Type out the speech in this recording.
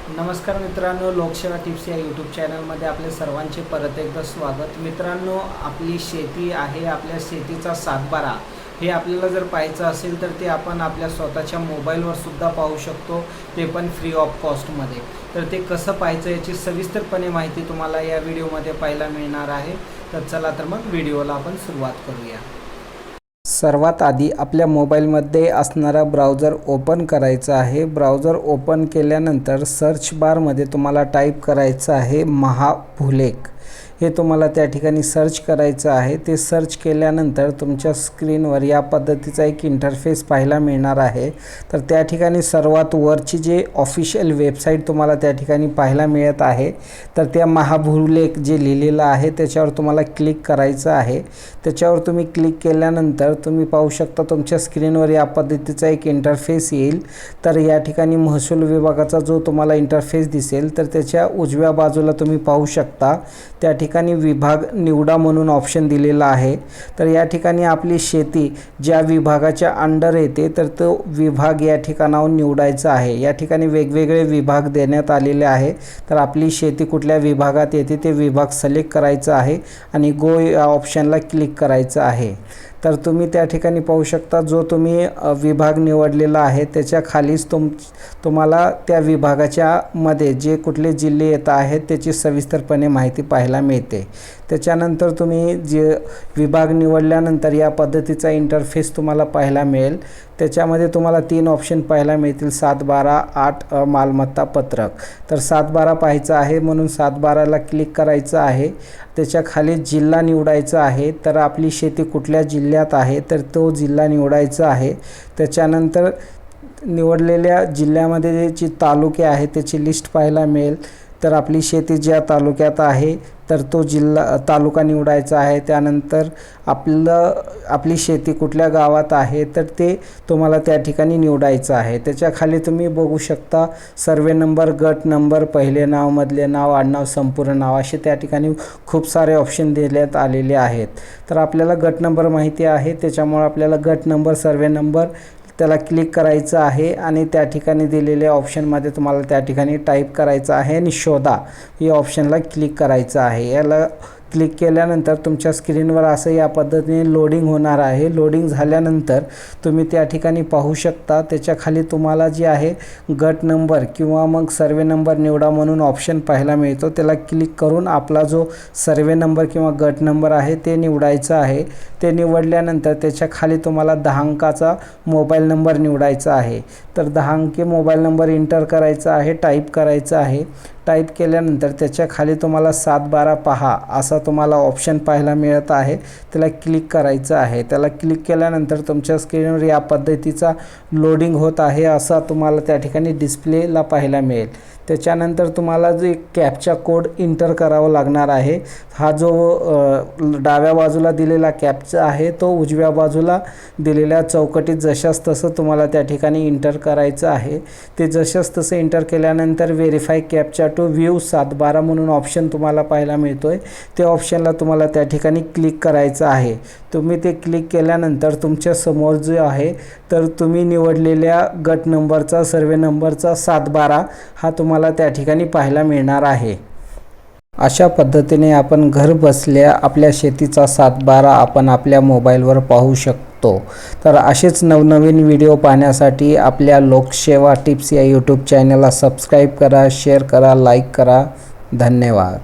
नमस्कार मित्रांनो, लोकसेवा टिप्स या यूट्यूब चॅनलमध्ये आपले सर्वांचे परत एकदा स्वागत। मित्रांनो, आपली शेती आहे, आपल्या शेतीचा सातबारा हे आपल्याला जर पाहायचं असेल तर ते आपण आपल्या स्वतःच्या मोबाईलवर सुद्धा पाहू शकतो, ते पण फ्री ऑफ कॉस्टमध्ये। तर ते कसं पाहायचं याची सविस्तरपणे माहिती तुम्हाला या व्हिडिओमध्ये पाहायला मिळणार आहे। तर चला तर मग व्हिडिओला आपण सुरुवात करूया। सर्वात आधी आपल्या मोबाईलमध्ये असणारा ब्राउझर ओपन करायचा आहे। ब्राउझर ओपन केल्यानंतर सर्च बारमध्ये तुम्हाला टाईप करायचं आहे महाभूलेख। हे तुम्हाला त्या ठिकाणी सर्च करायचं आहे। ते सर्च केल्यानंतर तुमच्या स्क्रीनवर या पद्धतीचा एक इंटरफेस पाहायला मिळणार आहे। तर त्या ठिकाणी सर्वात वरची जे ऑफिशियल वेबसाईट तुम्हाला त्या ठिकाणी पाहायला मिळत आहे, तर त्या महाभूलेख जे लिहिलेलं आहे त्याच्यावर तुम्हाला क्लिक करायचं आहे। त्याच्यावर तुम्ही क्लिक केल्यानंतर तुम्ही पाहू शकता तुमच्या स्क्रीनवर या पद्धतीचा एक इंटरफेस येईल। तर या ठिकाणी महसूल विभागाचा जो तुम्हाला इंटरफेस दिसेल, तर त्याच्या उजव्या बाजूला तुम्ही पाहू शकता त्या ठिकाणी विभाग निवडा म्हणून ऑप्शन दिलेला आहे। तर या ठिकाणी आपली शेती ज्या विभागाच्या अंडर येते तर तो विभाग या ठिकाणाहून निवडायचा आहे। या ठिकाणी वेगवेगळे विभाग देण्यात आलेले आहे। तर आपली शेती कुठल्या विभागात येते ते विभाग सिलेक्ट करायचा आहे आणि गो या ऑप्शनला क्लिक करायचं आहे। तर तुम्ही त्या ठिकाणी पाहू शकता जो तुम्ही विभाग निवडलेला आहे त्याच्या खालीच तुम्हाला त्या विभागाच्या मध्ये जे कुठले जिल्हे येत आहेत त्याची सविस्तरपणे माहिती पाहायला मिळते। त्याच्यानंतर तुम्ही जे विभाग निवडल्यानंतर या पद्धतीचा इंटरफेस तुम्हाला पाहायला मिळेल। त्याच्यामध्ये तुम्हाला 3 ऑप्शन पाहायला मिळतील, 7, 12, 8 मालमत्ता पत्रक। तर 7, 12 पाहायचं आहे म्हणून 7, 12ला क्लिक करायचं आहे। त्याच्या खाली जिल्हा निवडायचा आहे। तर आपली शेती कुठल्या जिल्ह्यात आहे तर तो जिल्हा निवडायचा आहे। त्याच्यानंतर निवडलेल्या जिल्ह्यामध्ये जे तालुके आहेत त्याची लिस्ट पाहायला मिळेल। तर आपली शेती ज्या तालुक्यात आहे तर तो तालुका निवडायचा आहे। त्यानंतर आपली शेती कुठल्या गावात आहे तर ते तुम्हाला त्या ठिकाणी निवडायचं आहे। त्याच्या खाली तुम्ही बघू शकता सर्वे नंबर, गट नंबर, पहिले नाव, मधले नाव, आडनाव, संपूर्ण नाव असे त्या ठिकाणी खूप सारे ऑप्शन देण्यात आलेले आहेत। तर आपल्याला गट नंबर माहिती आहे, त्याच्यामुळे आपल्याला गट नंबर, सर्वे नंबर त्याला क्लिक करायचं आहे आणि त्या ठिकाणी दिलेल्या ऑप्शनमध्ये तुम्हाला त्या ठिकाणी टाईप करायचं आहे आणि शोधा या ऑप्शनला क्लिक करायचं आहे। याला क्लिक केल्यानंतर तुमच्या स्क्रीनवर असं या पद्धतीने लोडिंग होणार आहे। लोडिंग झाल्यानंतर तुम्ही त्या ठिकाणी पाहू शकता त्याच्या खाली तुम्हाला जे आहे गट नंबर किंवा मग सर्वे नंबर निवडा म्हणून ऑप्शन पाहायला मिळतो। त्याला क्लिक करून आपला जो सर्वे नंबर किंवा गट नंबर आहे ते निवडायचं आहे। ते निवडल्यानंतर त्याच्या खाली तुम्हाला 10 अंकाचा मोबाईल नंबर निवडायचा आहे। तर 10 अंकी मोबाईल नंबर एंटर करायचा आहे, टाईप करायचा आहे। टाईप केल्यानंतर त्याच्या खाली तुम्हाला 7, 12 पहा असा तुम्हाला ऑप्शन पाहायला मिळत आहे। त्याला क्लिक करायचं आहे। त्याला क्लिक केल्यानंतर तुमच्या स्क्रीनवर या पद्धतीचा लोडिंग होत आहे असा तुम्हाला त्या ठिकाणी डिस्प्लेला पाहायला मिळेल। त्याच्यानंतर तुम्हाला जो एक कॅप्चा कोड एंटर करावा लागणार आहे। हा जो डाव्या बाजूला दिलेला कॅप्चा आहे तो उजव्या बाजूला दिलेल्या चौकटीत जशास तसं तुम्हाला त्या ठिकाणी एंटर करायचं आहे। ते जशास तसं एंटर केल्यानंतर व्हेरीफाय कॅप्चा टू व्ह्यू 7, 12 म्हणून ऑप्शन तुम्हाला पाहायला मिळतोय। त्या ऑप्शनला तुम्हाला त्या ठिकाणी क्लिक करायचं आहे। तुम्ही ते क्लिक केल्यानंतर तुमच्या समोर जे आहे तर तुम्ही निवडलेल्या गट नंबरचा, सर्वे नंबरचा 7, 12 हा तुम्हाला त्या ठिकाणी पाहायला मिळणार आहे। अशा पद्धतीने आपण घर बसल्या आपल्या शेतीचा 7, 12 आपण आपल्या मोबाईलवर पाहू शकतो। तर असेच नवनवीन व्हिडिओ पाहण्यासाठी आपल्या लोकसेवा टिप्स या यूट्यूब चॅनलला सबस्क्राईब करा, शेअर करा, लाईक करा। धन्यवाद।